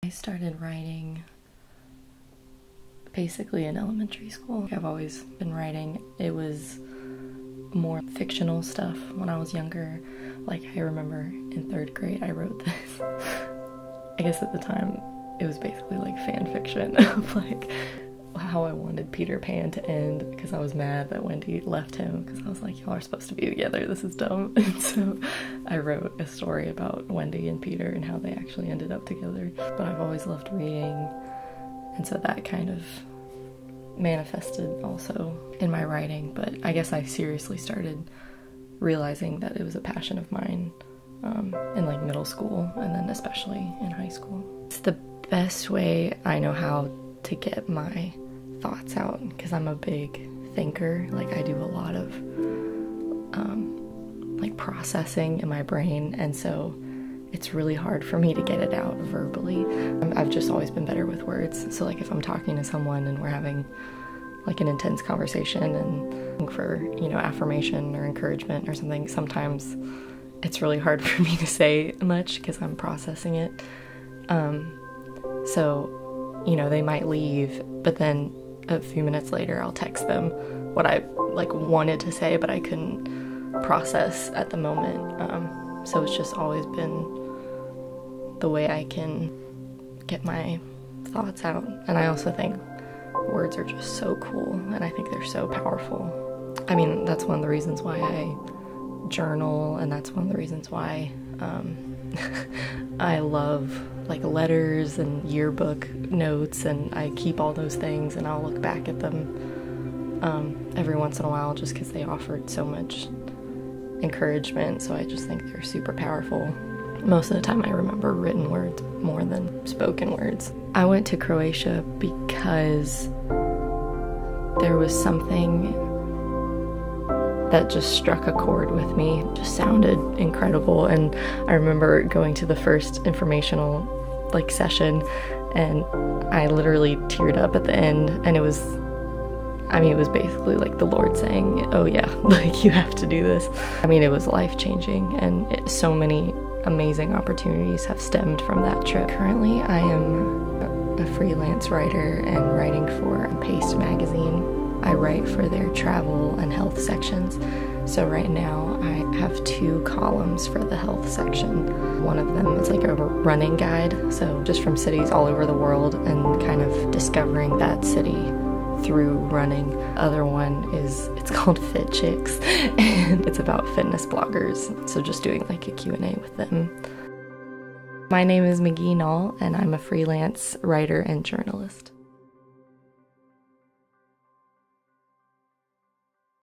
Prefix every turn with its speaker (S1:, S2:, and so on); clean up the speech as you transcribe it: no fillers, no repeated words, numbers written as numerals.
S1: I started writing basically in elementary school. I've always been writing. It was more fictional stuff when I was younger. Like, I remember in 3rd grade I wrote this. I guess at the time it was basically like fan fiction of like how I wanted Peter Pan to end, because I was mad that Wendy left him, because I was like, y'all are supposed to be together, this is dumb. And so I wrote a story about Wendy and Peter and how they actually ended up together. But I've always loved reading, and so that kind of manifested also in my writing. But I guess I seriously started realizing that it was a passion of mine in like middle school, and then especially in high school. It's the best way I know how to get my thoughts out, because I'm a big thinker. Like, I do a lot of like processing in my brain, and so it's really hard for me to get it out verbally. I've just always been better with words. So like if I'm talking to someone and we're having like an intense conversation and for, you know, affirmation or encouragement or something, sometimes it's really hard for me to say much because I'm processing it. So, you know, they might leave, but then a few minutes later I'll text them what I like wanted to say, but I couldn't process at the moment. So it's just always been the way I can get my thoughts out. And I also think words are just so cool, and I think they're so powerful. I mean, that's one of the reasons why I journal, and that's one of the reasons why I love like letters and yearbook notes, and I keep all those things, and I'll look back at them every once in a while just because they offered so much encouragement. So I just think they're super powerful. Most of the time I remember written words more than spoken words. I went to Croatia because there was something that just struck a chord with me. It just sounded incredible, and I remember going to the first informational like session, and I literally teared up at the end, and it was, I mean, it was basically like the Lord saying, oh yeah, like you have to do this. I mean, it was life-changing, and so many amazing opportunities have stemmed from that trip. Currently, I am a freelance writer and writing for Paste magazine. I write for their travel and health sections. So right now I have 2 columns for the health section. One of them is like a running guide, so just from cities all over the world and kind of discovering that city through running. The other one is, it's called Fit Chicks, and it's about fitness bloggers, so just doing like a Q&A with them. My name is McGee Nall, and I'm a freelance writer and journalist.